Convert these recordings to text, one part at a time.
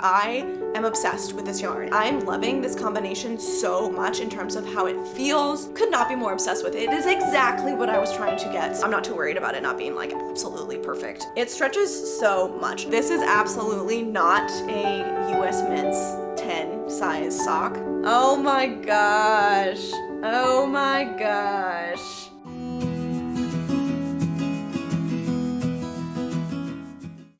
I am obsessed with this yarn. I'm loving this combination so much in terms of how it feels. Could not be more obsessed with it. It is exactly what I was trying to get. I'm not too worried about it not being like absolutely perfect. It stretches so much. This is absolutely not a US Men's 10 size sock. Oh my gosh. Oh my gosh.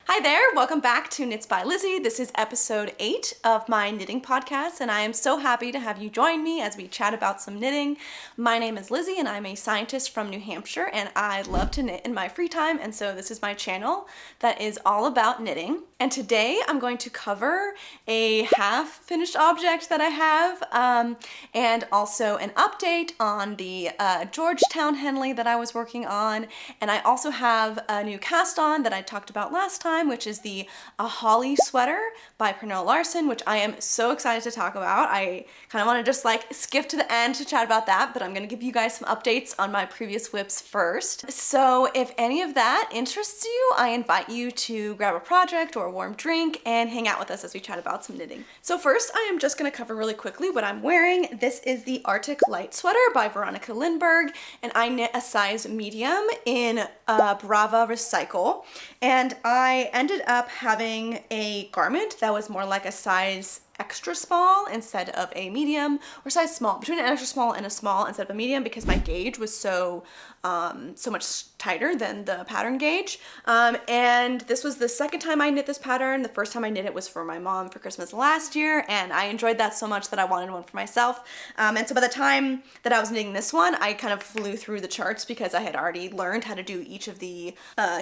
Hi there, welcome back to Knits by Lizzy. This is episode 8 of my knitting podcast, and I am so happy to have you join me as we chat about some knitting. My name is Lizzy, and I'm a scientist from New Hampshire, and I love to knit in my free time, and so this is my channel that is all about knitting. And today I'm going to cover a half-finished object that I have, and also an update on the Georgetown Henley that I was working on, and I also have a new cast-on that I talked about last time, which is the Holly sweater by Pernille Larsen, which I am so excited to talk about. I kind of want to just like skip to the end to chat about that, but I'm going to give you guys some updates on my previous WIPs first. So if any of that interests you, I invite you to grab a project or a warm drink and hang out with us as we chat about some knitting. So first, I am just going to cover really quickly what I'm wearing. This is the Arctic Light sweater by Veronica Lindberg, and I knit a size medium in Brava Recycle, and I ended up having a garment that was more like a size extra small instead of a medium, or size small, between an extra small and a small instead of a medium, because my gauge was so much tighter than the pattern gauge. And this was the second time I knit this pattern. The first time I knit it was for my mom for Christmas last year, and I enjoyed that so much that I wanted one for myself. And so by the time that I was knitting this one, I kind of flew through the charts because I had already learned how to do each of the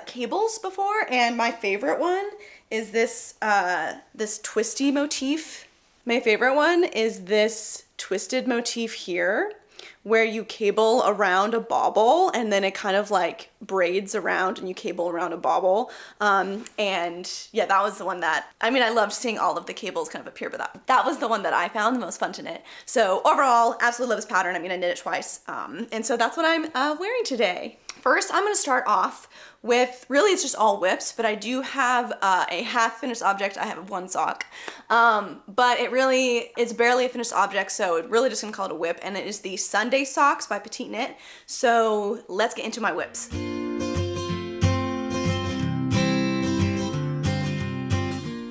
cables before, and my favorite one is this this twisty motif. My favorite one is this twisted motif here, where you cable around a bauble and then it kind of like braids around and you cable around a bauble. And yeah, that was the one that, I mean, I loved seeing all of the cables kind of appear, but that was the one that I found the most fun to knit. So overall, absolutely love this pattern. I mean, I knit it twice. And so that's what I'm wearing today. First, I'm going to start off with, really it's just all WIPs, but I do have a half finished object. I have one sock, but it's barely a finished object, so it really just gonna call it a WIP, and it is the Sunday Socks by Petite Knit. So let's get into my WIPs.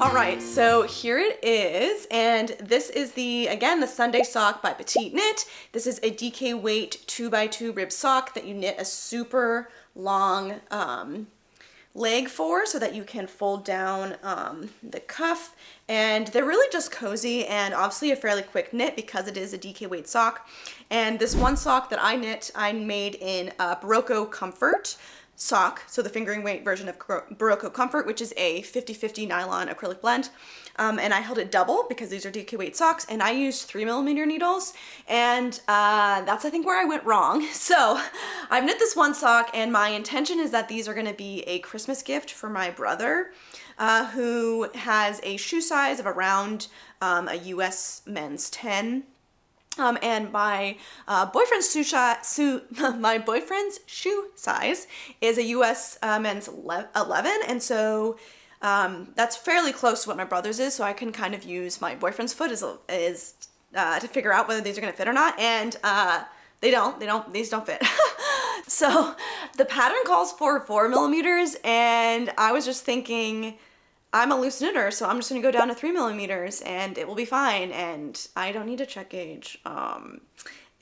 All right, so here it is, and this is again, the Sunday Sock by Petite Knit. This is a DK weight 2x2 rib sock that you knit a super long leg for so that you can fold down the cuff, and they're really just cozy and obviously a fairly quick knit because it is a DK weight sock. And this one sock that I knit, I made in Berroco Comfort Sock, so the fingering weight version of Berroco Comfort, which is a 50-50 nylon acrylic blend. And I held it double because these are DK weight socks, and I used 3mm needles, and that's I think where I went wrong. So I've knit this one sock, and my intention is that these are gonna be a Christmas gift for my brother, who has a shoe size of around a US Men's 10. And my boyfriend's shoe size is a US Men's 11, and so that's fairly close to what my brother's is, so I can kind of use my boyfriend's foot to figure out whether these are gonna fit or not, and these don't fit. So the pattern calls for 4mm, and I was just thinking, I'm a loose knitter, so I'm just gonna go down to 3mm and it will be fine, and I don't need a check gauge.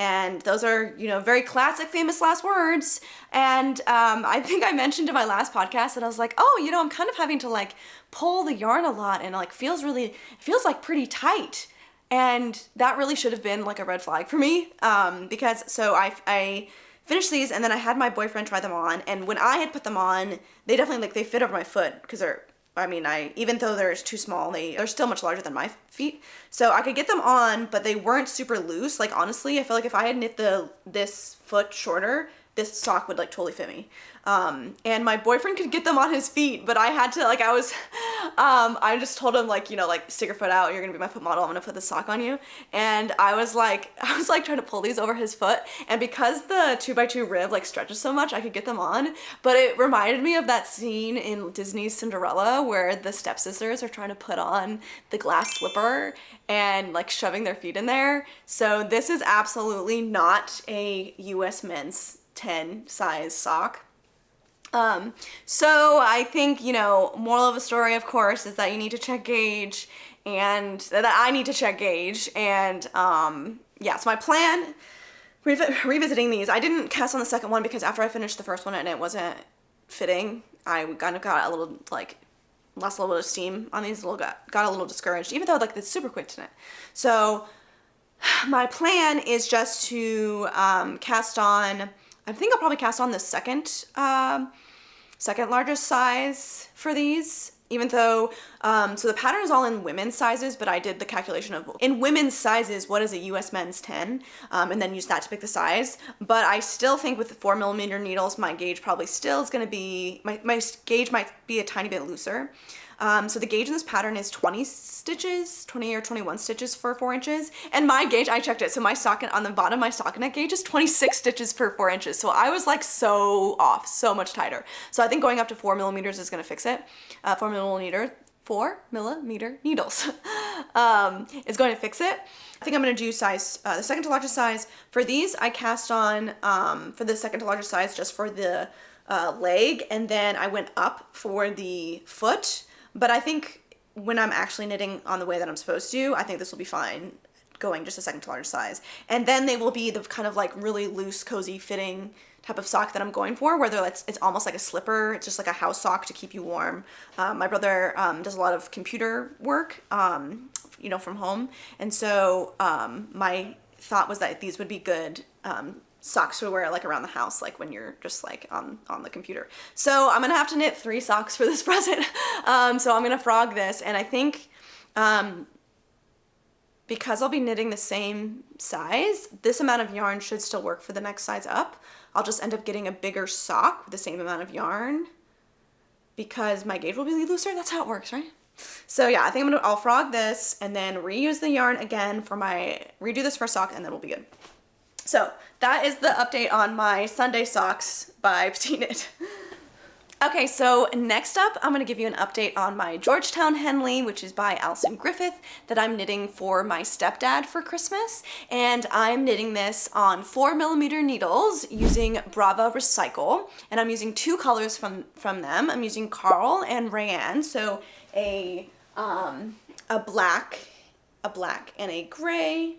And those are, very classic famous last words. And I think I mentioned in my last podcast that I was like, oh, I'm kind of having to like pull the yarn a lot, and it feels like pretty tight. And that really should have been like a red flag for me, because so I finished these, and then I had my boyfriend try them on, and when I had put them on, they definitely they fit over my foot because even though they're too small, they're still much larger than my feet. So I could get them on, but they weren't super loose. Like honestly, I feel like if I had knit this foot shorter, this sock would like totally fit me. And my boyfriend could get them on his feet, but I had to, like, I just told him, like, you know, like, stick your foot out, you're gonna be my foot model, I'm gonna put this sock on you. And I was like trying to pull these over his foot, and because the 2x2 rib like stretches so much, I could get them on. But it reminded me of that scene in Disney's Cinderella where the stepsisters are trying to put on the glass slipper and like shoving their feet in there. So this is absolutely not a US men's 10 size sock. So I think, you know, moral of the story, of course, is that you need to check gauge, and that I need to check gauge. And yeah, so my plan, revisiting these, I didn't cast on the second one because after I finished the first one and it wasn't fitting, I kind of got a little, like, lost a little bit of steam on these, got a little discouraged, even though, like, it's super quick to knit. So my plan is just to cast on, I think I'll probably cast on the second largest size for these, even though, so the pattern is all in women's sizes, but I did the calculation of, in women's sizes, what is a US men's 10, and then use that to pick the size. But I still think with the 4mm needles, my gauge probably still is gonna be, my gauge might be a tiny bit looser. So the gauge in this pattern is 20 stitches, 20 or 21 stitches for 4 inches. And my gauge, I checked it, so my stockinette, on the bottom, my stockinette gauge is 26 stitches per 4 inches. So I was like so off, so much tighter. So I think going up to 4mm is gonna fix it. 4mm needles is going to fix it. I think I'm gonna do size, the second to largest size. For these, I cast on, for the second to largest size, just for the leg, and then I went up for the foot. But I think when I'm actually knitting on the way that I'm supposed to, I think this will be fine going just a second to large size. And then they will be the kind of like really loose, cozy fitting type of sock that I'm going for, where it's almost like a slipper. It's just like a house sock to keep you warm. My brother does a lot of computer work, you know, from home. And so my thought was that these would be good socks to wear like around the house, like when you're just like on the computer. So I'm gonna have to knit 3 socks for this present. So I'm gonna frog this, and I think because I'll be knitting the same size, this amount of yarn should still work for the next size up. I'll just end up getting a bigger sock with the same amount of yarn because my gauge will be looser. That's how it works, right? So yeah, I think I'll frog this and then reuse the yarn again for redo this for a sock, and then we'll be good. So that is the update on my Sunday socks by Petite Knit. Okay, so next up, I'm gonna give you an update on my Georgetown Henley, which is by Allison Griffith, that I'm knitting for my stepdad for Christmas. And I'm knitting this on 4mm needles using Brava Recycle. And I'm using 2 colors from them. I'm using Carl and Rayanne, so a black and a gray.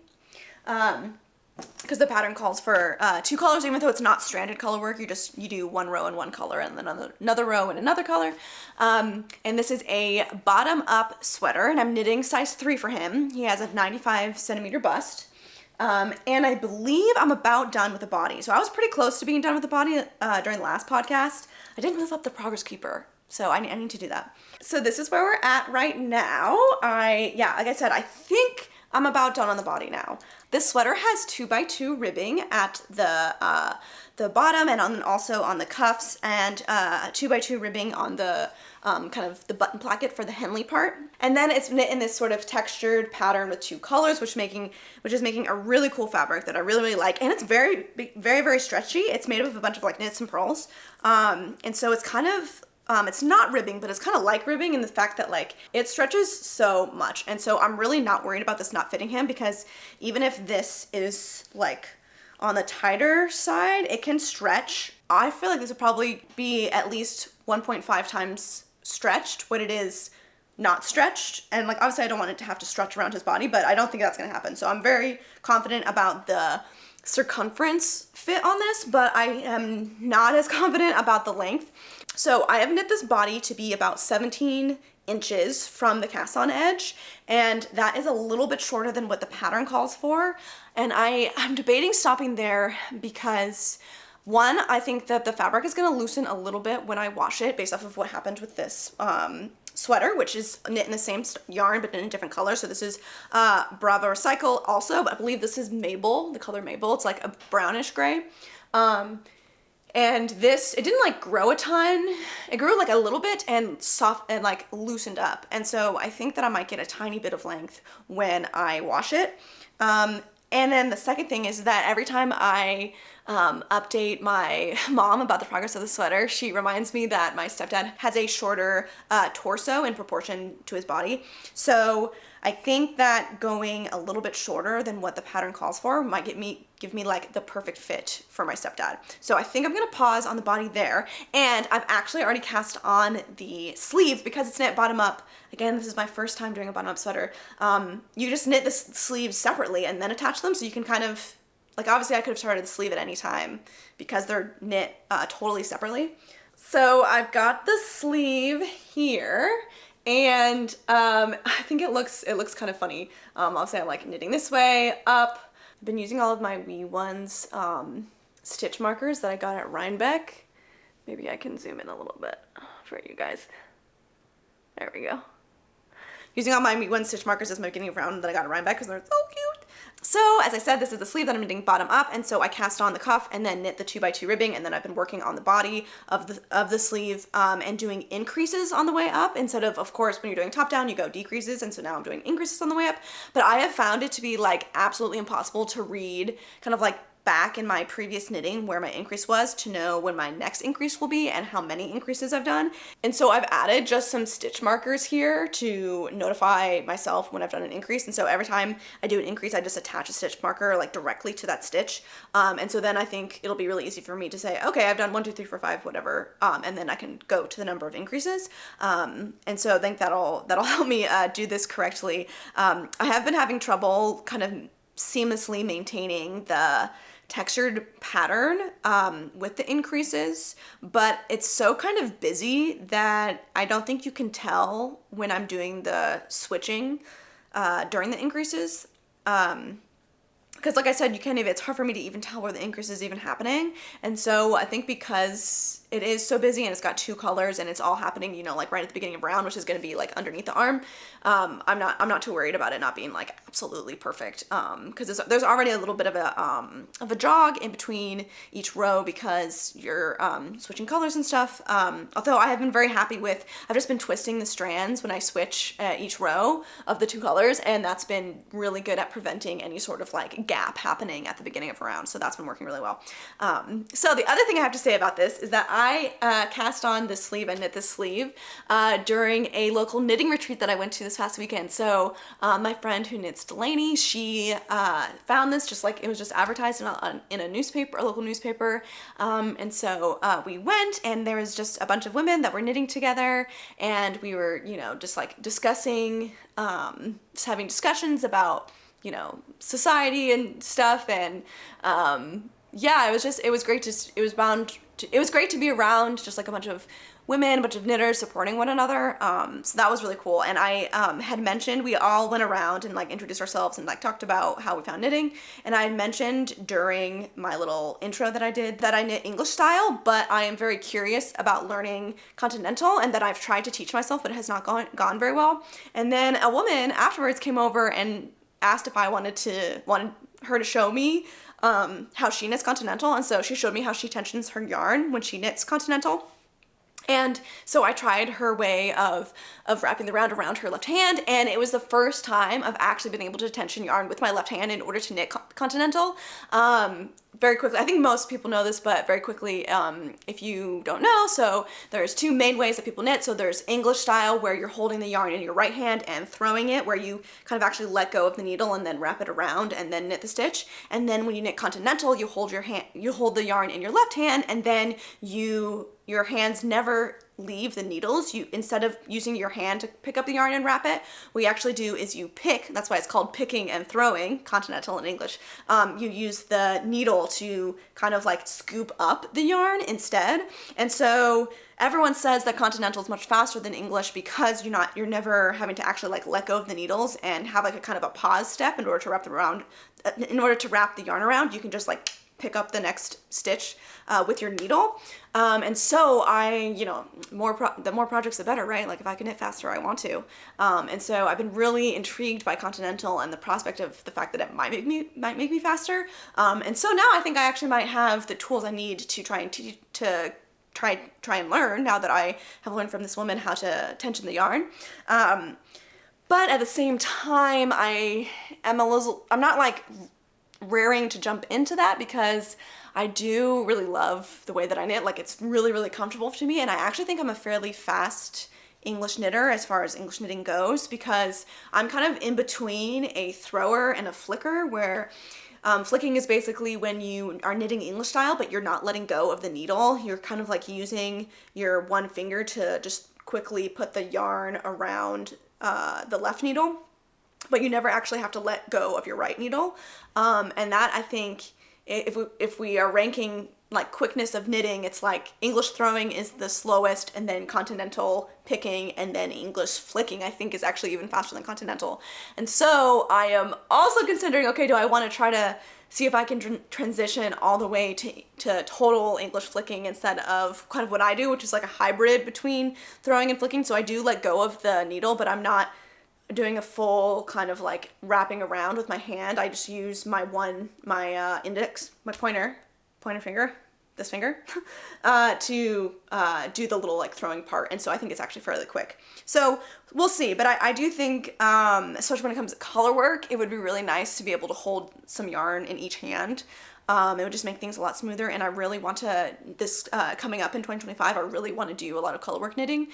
Because the pattern calls for 2 colors, even though it's not stranded color work, you do 1 row in 1 color and then another row in another color. And this is a bottom up sweater, and I'm knitting size 3 for him. He has a 95 centimeter bust. And I believe I'm about done with the body. So I was pretty close to being done with the body during the last podcast. I didn't move up the progress keeper, so I need to do that. So this is where we're at right now. Yeah, like I said, I think I'm about done on the body now. This sweater has 2x2 ribbing at the bottom and also on the cuffs, and 2x2 ribbing on the kind of the button placket for the Henley part. And then it's knit in this sort of textured pattern with 2 colors, which is making a really cool fabric that I really, really like. And it's very, very, very stretchy. It's made up of a bunch of like knits and purls. And so it's kind of, it's not ribbing, but it's kind of like ribbing in the fact that like it stretches so much. And so I'm really not worried about this not fitting him, because even if this is like on the tighter side, it can stretch. I feel like this would probably be at least 1.5 times stretched when it is not stretched. And like obviously I don't want it to have to stretch around his body, but I don't think that's gonna happen. So I'm very confident about the circumference fit on this, but I am not as confident about the length. So I have knit this body to be about 17 inches from the cast on edge, and that is a little bit shorter than what the pattern calls for. And I'm debating stopping there because, one, I think that the fabric is gonna loosen a little bit when I wash it based off of what happened with this sweater, which is knit in the same yarn but in a different color. So this is Brava Recycle also, but I believe this is Maple, the color Maple. It's like a brownish gray. And this, it didn't like grow a ton. It grew like a little bit and soft and like loosened up. And so I think that I might get a tiny bit of length when I wash it. And then the second thing is that every time I update my mom about the progress of the sweater, she reminds me that my stepdad has a shorter torso in proportion to his body. So I think that going a little bit shorter than what the pattern calls for might give me like the perfect fit for my stepdad. So I think I'm gonna pause on the body there. And I've actually already cast on the sleeves because it's knit bottom up. Again, this is my first time doing a bottom up sweater. You just knit the sleeves separately and then attach them, so you can kind of, like, obviously I could have started the sleeve at any time because they're knit totally separately. So I've got the sleeve here, and I think it looks kind of funny. Obviously I'm like knitting this way up. I've been using all of my Wee Ones stitch markers that I got at Rhinebeck. Maybe I can zoom in a little bit for you guys. There we go. Using all my Wee One stitch markers as my beginning of round that I got at Rhinebeck because they're so cute. So as I said, this is the sleeve that I'm knitting bottom up, and so I cast on the cuff and then knit the 2x2 ribbing, and then I've been working on the body of the sleeve and doing increases on the way up instead of course, when you're doing top down, you go decreases, and so now I'm doing increases on the way up. But I have found it to be like absolutely impossible to read kind of like back in my previous knitting where my increase was to know when my next increase will be and how many increases I've done. And so I've added just some stitch markers here to notify myself when I've done an increase. And so every time I do an increase, I just attach a stitch marker like directly to that stitch. And so then I think it'll be really easy for me to say, okay, I've done 1, 2, 3, 4, 5, whatever. And then I can go to the number of increases. And so I think that'll help me do this correctly. I have been having trouble kind of seamlessly maintaining the textured pattern with the increases, but it's so kind of busy that I don't think you can tell when I'm doing the switching during the increases. Because like I said, it's hard for me to even tell where the increase is even happening. And so I think because it is so busy and it's got 2 colors and it's all happening, you know, like right at the beginning of round, which is going to be like underneath the arm, I'm not too worried about it not being like absolutely perfect. Because there's already a little bit of a jog in between each row because you're switching colors and stuff. Although I have been very happy with, I've just been twisting the strands when I switch each row of the 2 colors, and that's been really good at preventing any sort of like gap happening at the beginning of a round. So that's been working really well. So the other thing I have to say about this is that I cast on this sleeve and knit this sleeve during a local knitting retreat that I went to this past weekend. So my friend who knits Delaney, she found this just like it was just advertised in a newspaper, a local newspaper. And so we went, and there was just a bunch of women that were knitting together, and we were, you know, just like discussing, just having discussions about, you know, society and stuff. And yeah, it was great it was great to be around just like a bunch of women, a bunch of knitters supporting one another. So that was really cool. And I had mentioned, we all went around and like introduced ourselves and like talked about how we found knitting. And I had mentioned during my little intro that I did that I knit English style, but I am very curious about learning continental, and that I've tried to teach myself, but it has not gone very well. And then a woman afterwards came over and asked if I wanted her to show me how she knits continental. And so she showed me how she tensions her yarn when she knits continental. And so I tried her way of wrapping the round around her left hand, and it was the first time I've actually been able to tension yarn with my left hand in order to knit continental. Very quickly, I think most people know this, but very quickly, if you don't know, so there's 2 main ways that people knit. So there's English style, where you're holding the yarn in your right hand and throwing it, where you kind of actually let go of the needle and then wrap it around and then knit the stitch. And then when you knit continental, you hold the yarn in your left hand, and then your hands never leave the needles. You, instead of using your hand to pick up the yarn and wrap it, what you actually do is you pick. That's why it's called picking and throwing, continental in English. You use the needle to kind of like scoop up the yarn instead. And so everyone says that continental is much faster than English because you're never having to actually like let go of the needles and have like a kind of a pause step in order to wrap the yarn around. You can just like pick up the next stitch with your needle. And so the more projects the better, right? Like if I can knit faster, I want to. And so I've been really intrigued by Continental and the prospect of the fact that it might make me faster. And so now I think I actually might have the tools I need to try and learn, now that I have learned from this woman how to tension the yarn. But at the same time, I'm not like raring to jump into that, because I do really love the way that I knit. Like it's really, really comfortable to me, and I actually think I'm a fairly fast English knitter as far as English knitting goes, because I'm kind of in between a thrower and a flicker, where flicking is basically when you are knitting English style, but you're not letting go of the needle. You're kind of like using your one finger to just quickly put the yarn around the left needle, but you never actually have to let go of your right needle. And that, I think, if we are ranking like quickness of knitting, it's like English throwing is the slowest, and then Continental picking, and then English flicking I think is actually even faster than Continental. And so I am also considering, okay, do I want to try to see if I can transition all the way to total English flicking instead of kind of what I do, which is like a hybrid between throwing and flicking. So I do let go of the needle, but I'm not doing a full kind of like wrapping around with my hand. I just use my index, my pointer finger, this finger, to do the little like throwing part. And so I think it's actually fairly quick. So we'll see. But I do think, especially when it comes to color work, it would be really nice to be able to hold some yarn in each hand. It would just make things a lot smoother, and I really want to, coming up in 2025, I really want to do a lot of colorwork knitting.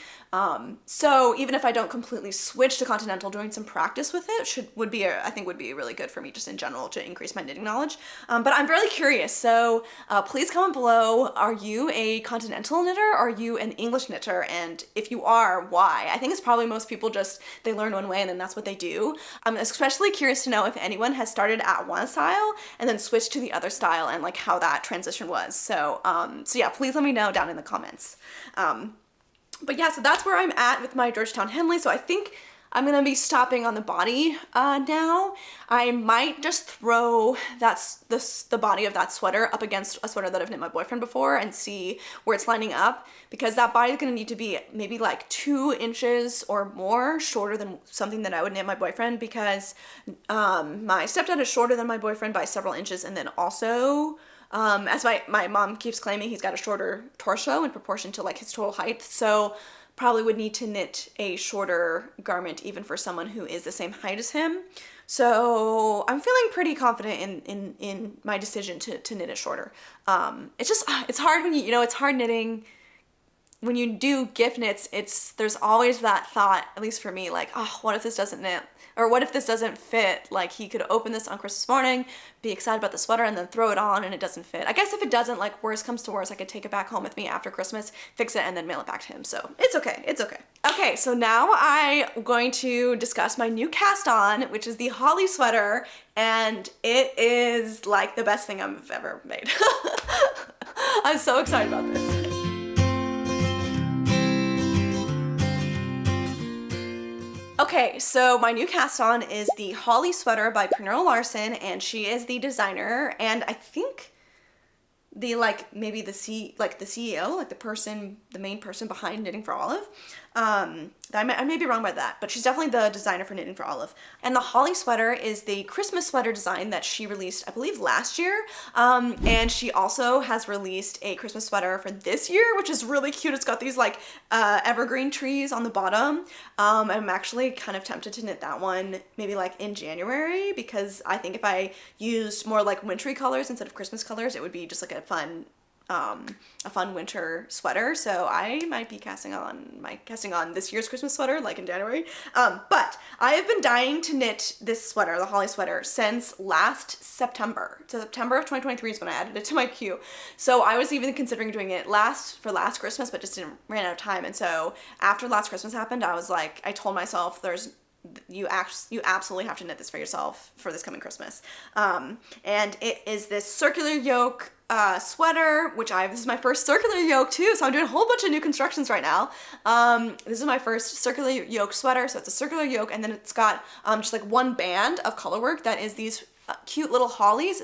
So even if I don't completely switch to Continental, doing some practice with it would be really good for me just in general to increase my knitting knowledge. But I'm really curious, so please comment below, are you a Continental knitter, or are you an English knitter? And if you are, why? I think it's probably most people just, they learn one way and then that's what they do. I'm especially curious to know if anyone has started at one style and then switched to the other style, and like how that transition was. So yeah, please let me know down in the comments. But yeah, so that's where I'm at with my Georgetown Henley. So I think I'm gonna be stopping on the body now. I might just throw the body of that sweater up against a sweater that I've knit my boyfriend before and see where it's lining up, because that body is gonna need to be maybe like 2 inches or more shorter than something that I would knit my boyfriend, because my stepdad is shorter than my boyfriend by several inches, and then also as my mom keeps claiming, he's got a shorter torso in proportion to like his total height. So probably would need to knit a shorter garment even for someone who is the same height as him. So I'm feeling pretty confident in my decision to knit it shorter. It's hard when it's hard knitting. When you do gift knits, there's always that thought, at least for me, like, oh, what if this doesn't knit? Or what if this doesn't fit? Like, he could open this on Christmas morning, be excited about the sweater, and then throw it on and it doesn't fit. I guess if it doesn't, like, worst comes to worst, I could take it back home with me after Christmas, fix it, and then mail it back to him. So it's okay, it's okay. Okay, so now I'm going to discuss my new cast on, which is the Holly sweater, and it is like the best thing I've ever made. I'm so excited about this. Okay, so my new cast on is the Holly sweater by Pernille Larsen, and she is the designer, and I think the maybe the CEO, like the main person behind Knitting for Olive. I may be wrong by that, but she's definitely the designer for Knitting for Olive. And the Holly sweater is the Christmas sweater design that she released, I believe, last year. And she also has released a Christmas sweater for this year, which is really cute. It's got these like evergreen trees on the bottom. I'm actually kind of tempted to knit that one maybe like in January, because I think if I used more like wintry colors instead of Christmas colors, it would be just like a fun winter sweater. So I might be casting on this year's Christmas sweater like in January. But I have been dying to knit this sweater, the Holly sweater, since last September. So September of 2023 is when I added it to my queue. So I was even considering doing it last Christmas, but just ran out of time. And so after last Christmas happened, I was like, I told myself you absolutely have to knit this for yourself for this coming Christmas. And it is this circular yoke sweater, this is my first circular yoke too, so I'm doing a whole bunch of new constructions right now. This is my first circular yoke sweater, so it's a circular yoke, and then it's got just like one band of color work that is these cute little hollies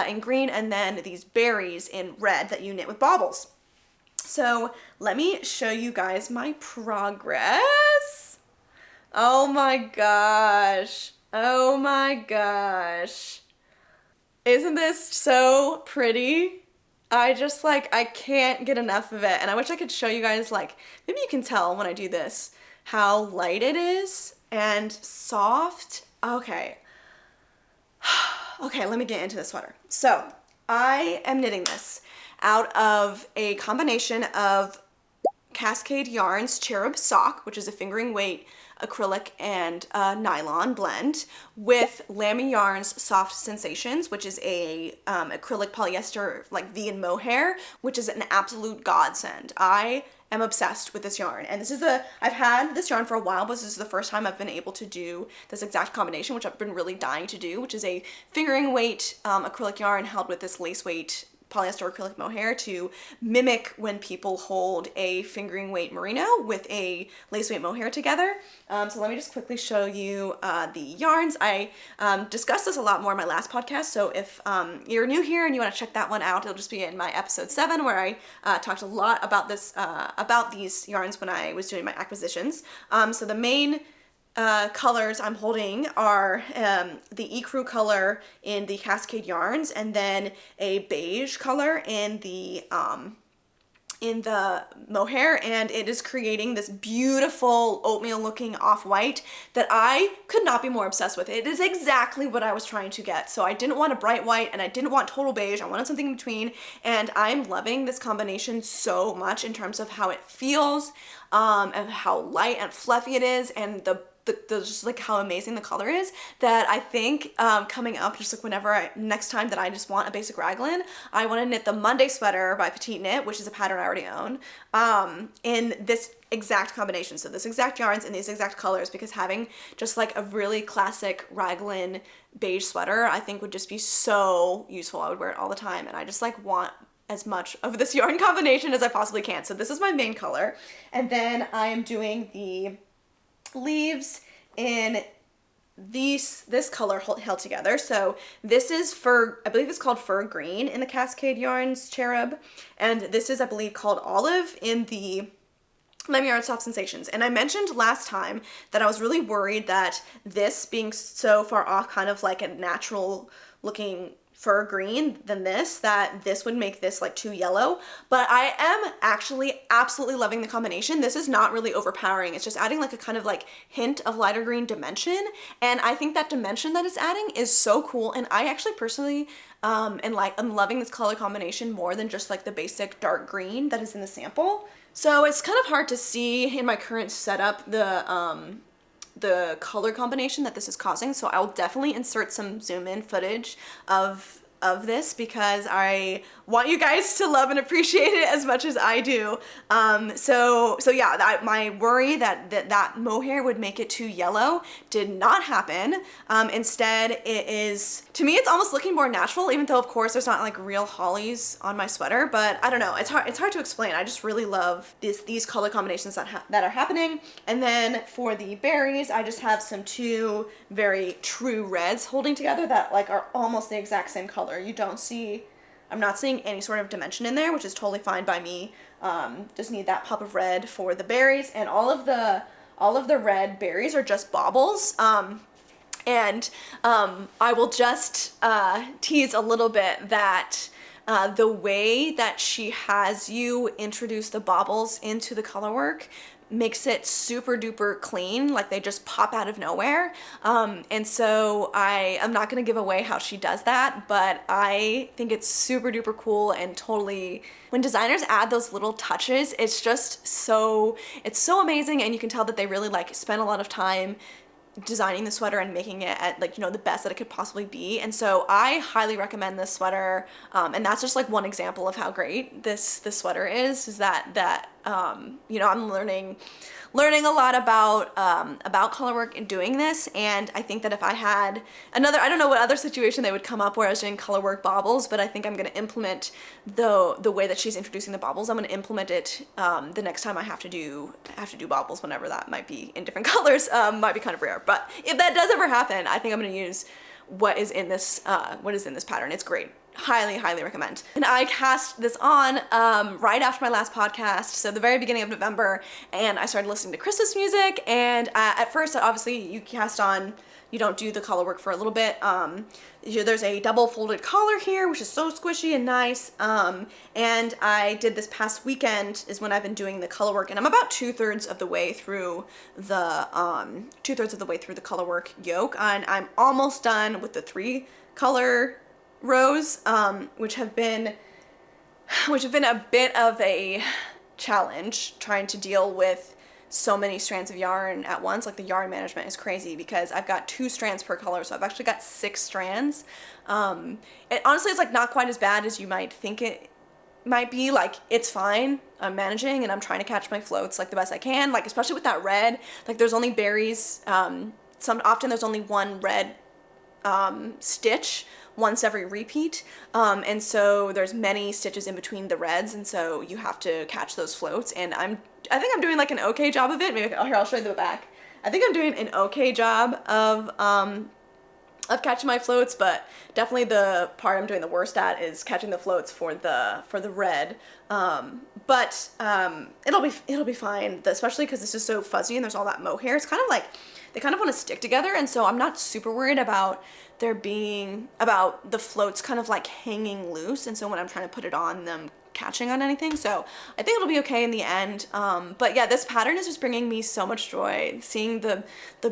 in green, and then these berries in red that you knit with baubles. So let me show you guys my progress. Oh my gosh. Oh my gosh. Isn't this so pretty? I just like, I can't get enough of it. And I wish I could show you guys, like, maybe you can tell when I do this how light it is and soft. Okay. Okay, let me get into the sweater. So I am knitting this out of a combination of Cascade Yarns Cherub Sock, which is a fingering weight acrylic and nylon blend, with Lamy Yarns Soft Sensations, which is a acrylic polyester like vegan mohair, which is an absolute godsend. I am obsessed with this yarn, and this is I've had this yarn for a while, but this is the first time I've been able to do this exact combination, which I've been really dying to do, which is a fingering weight acrylic yarn held with this lace weight polyester acrylic mohair to mimic when people hold a fingering weight merino with a lace weight mohair together. So let me just quickly show you the yarns. I discussed this a lot more in my last podcast, so if you're new here and you want to check that one out, it'll just be in my episode 7 where I talked a lot about this about these yarns when I was doing my acquisitions. So the main colors I'm holding are the ecru color in the Cascade Yarns, and then a beige color in the mohair, and it is creating this beautiful oatmeal looking off-white that I could not be more obsessed with. It is exactly what I was trying to get. So I didn't want a bright white and I didn't want total beige. I wanted something in between, and I'm loving this combination so much in terms of how it feels and how light and fluffy it is, and the just like how amazing the color is, that I think coming up, just like whenever next time that I just want a basic raglan, I want to knit the Monday sweater by Petite Knit, which is a pattern I already own, in this exact combination. So this exact yarns and these exact colors, because having just like a really classic raglan beige sweater I think would just be so useful. I would wear it all the time, and I just like want as much of this yarn combination as I possibly can. So this is my main color, and then I am doing the leaves in this color held together. So this is fur, I believe it's called fur green in the Cascade Yarns Cherub, and this is, I believe, called olive in the Lamy Yarns Soft Sensations. And I mentioned last time that I was really worried that this being so far off kind of like a natural looking fur green than this, that this would make this like too yellow, but I am actually absolutely loving the combination. This is not really overpowering. It's just adding like a kind of like hint of lighter green dimension, and I think that dimension that it's adding is so cool. And I actually personally I'm loving this color combination more than just like the basic dark green that is in the sample. So it's kind of hard to see in my current setup the color combination that this is causing, so I'll definitely insert some zoom in footage of this, because I want you guys to love and appreciate it as much as I do. So yeah, my worry that mohair would make it too yellow did not happen. Instead, it is, to me, it's almost looking more natural, even though of course there's not like real hollies on my sweater, but I don't know, it's hard to explain. I just really love these color combinations that are happening. And then for the berries, I just have two very true reds holding together that like are almost the exact same color. I'm not seeing any sort of dimension in there, which is totally fine by me. Just need that pop of red for the berries, and all of the red berries are just baubles. I will just tease a little bit that the way that she has you introduce the baubles into the color work makes it super duper clean, like they just pop out of nowhere. And so I am not gonna give away how she does that, but I think it's super duper cool, and totally, when designers add those little touches, it's just so amazing, and you can tell that they really like spend a lot of time designing the sweater and making it at like, you know, the best that it could possibly be. And so I highly recommend this sweater, and that's just like one example of how great this sweater is that you know, I'm learning a lot about color work in doing this, and I think that if I had another, I don't know what other situation they would come up where I was doing color work baubles, but I think I'm going to implement the way that she's introducing the baubles. I'm going to implement it the next time I have to do baubles, whenever that might be in different colors. Might be kind of rare, but if that does ever happen, I think I'm going to use what is in this pattern. It's great. Highly, highly recommend. And I cast this on right after my last podcast, so the very beginning of November, and I started listening to Christmas music. And at first, obviously, you cast on, you don't do the collar work for a little bit. There's a double folded collar here, which is so squishy and nice. And I did this past weekend is when I've been doing the color work, and I'm about 2/3 of the way through the color work yoke, and I'm almost done with the 3 color rows, which have been a bit of a challenge trying to deal with so many strands of yarn at once. Like, the yarn management is crazy because I've got 2 strands per color, so I've actually got 6 strands. It honestly is like not quite as bad as you might think it might be. Like, it's fine. I'm managing and I'm trying to catch my floats like the best I can. Like, especially with that red, like there's only berries. Often there's only one red stitch once every repeat, and so there's many stitches in between the reds, and so you have to catch those floats, and I think I'm doing like an okay job of it. Maybe here, I'll show you the back. I think I'm doing an okay job of catching my floats, but definitely the part I'm doing the worst at is catching the floats for the red. But it'll be fine, especially because this is so fuzzy and there's all that mohair. It's kind of like they kind of want to stick together, and so I'm not super worried about the floats kind of like hanging loose, and so when I'm trying to put it on, them catching on anything. So I think it'll be okay in the end. But yeah, this pattern is just bringing me so much joy, seeing the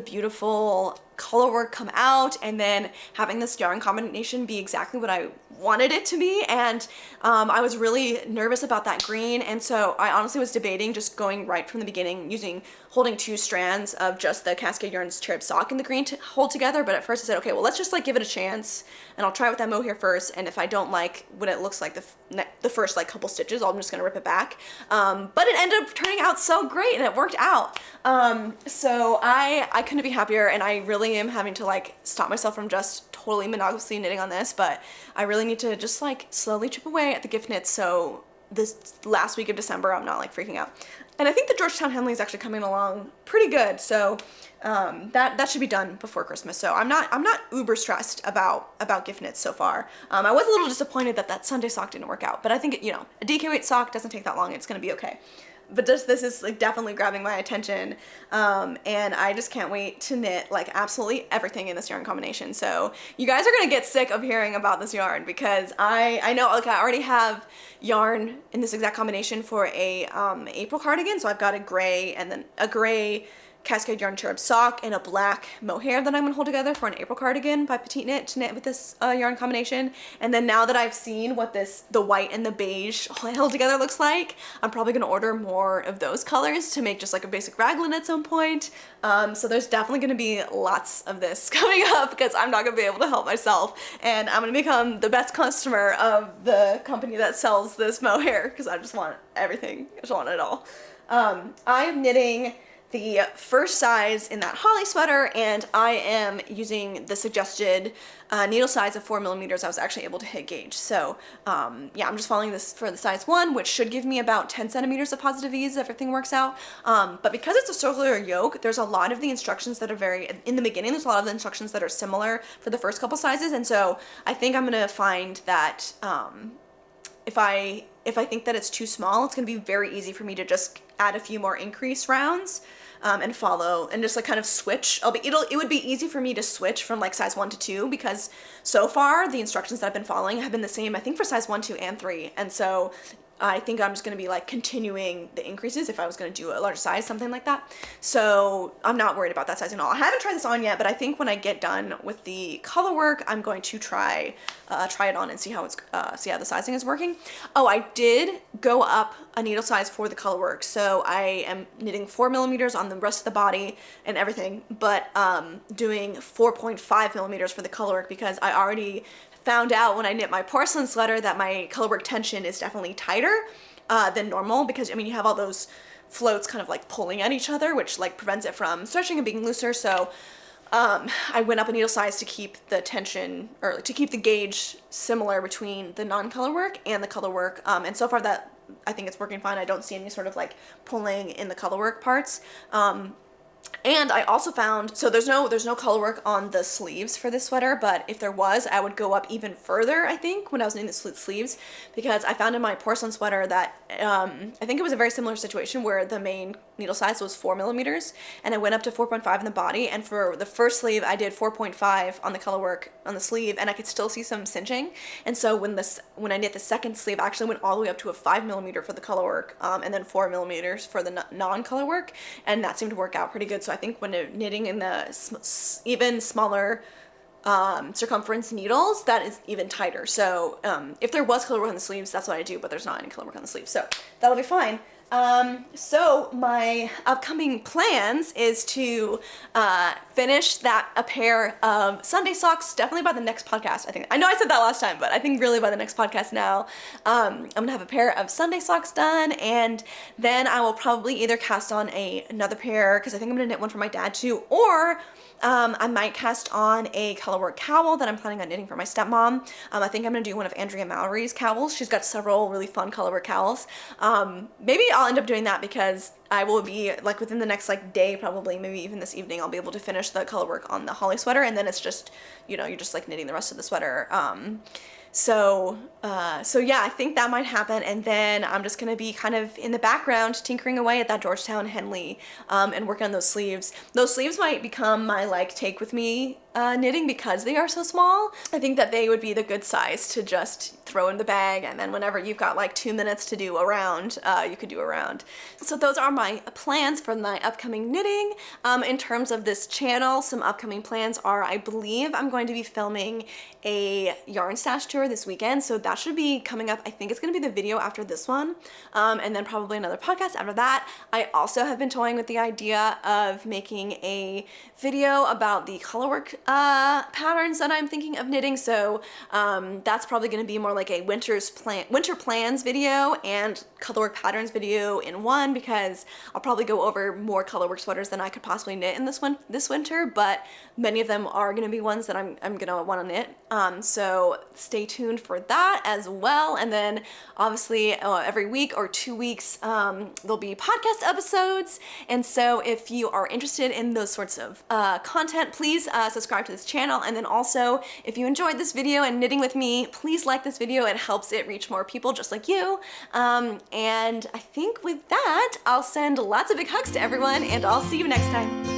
beautiful color work come out, and then having this yarn combination be exactly what I wanted it to be. And I was really nervous about that green, and so I honestly was debating just going right from the beginning, holding 2 strands of just the Cascade Yarns Cherub Sock in the green to hold together. But at first I said, okay, well, let's just like give it a chance, and I'll try it with that mohair first, and if I don't like what it looks like the first like couple stitches, I'm just gonna rip it back. But it ended up turning out so great, and it worked out. So I couldn't be happier, and I really am having to like stop myself from just totally monogamously knitting on this, but I really need to just like slowly chip away at the gift knits, so this last week of December I'm not like freaking out. And I think the Georgetown Henley is actually coming along pretty good, so that should be done before Christmas. So I'm not uber stressed about gift knits so far. I was a little disappointed that Sunday sock didn't work out, but I think a DK weight sock doesn't take that long. It's gonna be okay. But this is like definitely grabbing my attention, and I just can't wait to knit like absolutely everything in this yarn combination. So you guys are gonna get sick of hearing about this yarn, because I know, like, I already have yarn in this exact combination for a April cardigan. So I've got a gray, and then a gray Cascade Yarn Cherub Sock and a black mohair that I'm gonna hold together for an April cardigan by Petite Knit to knit with this yarn combination. And then now that I've seen what the white and the beige held together looks like, I'm probably gonna order more of those colors to make just like a basic raglan at some point. So there's definitely gonna be lots of this coming up, because I'm not gonna be able to help myself, and I'm gonna become the best customer of the company that sells this mohair, because I just want everything. I just want it all. I am knitting the first size in that holly sweater, and I am using the suggested needle size of 4mm. I was actually able to hit gauge. So yeah, I'm just following this for the size 1, which should give me about 10 centimeters of positive ease if everything works out. But because it's a circular yoke, there's a lot of the instructions that are in the beginning, there's a lot of the instructions that are similar for the first couple sizes. And so I think I'm gonna find that if I think that it's too small, it's gonna be very easy for me to just add a few more increase rounds and follow and just like kind of switch. It would be easy for me to switch from like size 1 to 2, because so far the instructions that I've been following have been the same, I think, for size 1, 2, and 3. And so I think I'm just going to be like continuing the increases if I was going to do a larger size, something like that. So I'm not worried about that size at all. I haven't tried this on yet, but I think when I get done with the color work, I'm going to try it on and see how the sizing is working. Oh, I did go up a needle size for the color work. So I am knitting 4mm on the rest of the body and everything, but doing 4.5mm for the color work, because I already found out when I knit my porcelain sweater that my colorwork tension is definitely tighter than normal, because I mean, you have all those floats kind of like pulling at each other, which like prevents it from stretching and being looser. So I went up a needle size to keep the tension, or to keep the gauge similar between the non-color work and the color work. And so far I think it's working fine. I don't see any sort of like pulling in the color work parts. And I also found, so there's no color work on the sleeves for this sweater, but if there was, I would go up even further, I think, when I was doing the sleeves, because I found in my porcelain sweater that, I think it was a very similar situation where the main needle size was 4mm, and I went up to 4.5 in the body, and for the first sleeve, I did 4.5 on the color work on the sleeve, and I could still see some cinching, and so when I knit the second sleeve, I actually went all the way up to a 5mm for the color work, and then 4mm for the non-color work, and that seemed to work out pretty good. So I think when knitting in the even smaller circumference needles, that is even tighter. So if there was color work on the sleeves, that's what I do, but there's not any color work on the sleeves, so that'll be fine. So my upcoming plans is to finish a pair of Sunday socks, definitely by the next podcast, I think. I know I said that last time, but I think really by the next podcast now. I'm gonna have a pair of Sunday socks done, and then I will probably either cast on another pair, because I think I'm gonna knit one for my dad too, or I might cast on a colorwork cowl that I'm planning on knitting for my stepmom. I think I'm gonna do one of Andrea Mallory's cowls. She's got several really fun colorwork cowls. Maybe I'll end up doing that because I will be, like, within the next, like, day, probably, maybe even this evening, I'll be able to finish the colorwork on the holly sweater, and then it's just, you know, you're just, like, knitting the rest of the sweater. So yeah, I think that might happen, and then I'm just gonna be kind of in the background tinkering away at that Georgetown Henley, and working on those sleeves. Those sleeves might become my, like, take with me knitting because they are so small. I think that they would be the good size to just throw in the bag, and then whenever you've got like 2 minutes to do a round, you could do a round. So those are my plans for my upcoming knitting. In terms of this channel, some upcoming plans are, I believe I'm going to be filming a yarn stash tour this weekend, so that should be coming up. I think it's gonna be the video after this one, and then probably another podcast after that. I also have been toying with the idea of making a video about the colorwork patterns that I'm thinking of knitting, so that's probably going to be more like a winter plans video and colorwork patterns video in one, because I'll probably go over more colorwork sweaters than I could possibly knit in this winter, but many of them are going to be ones that I'm going to want to knit, so stay tuned for that as well. And then obviously every week or 2 weeks there'll be podcast episodes, and so if you are interested in those sorts of content, please subscribe to this channel. And then also, if you enjoyed this video and knitting with me, please like this video. It helps it reach more people just like you. And I think with that, I'll send lots of big hugs to everyone, and I'll see you next time.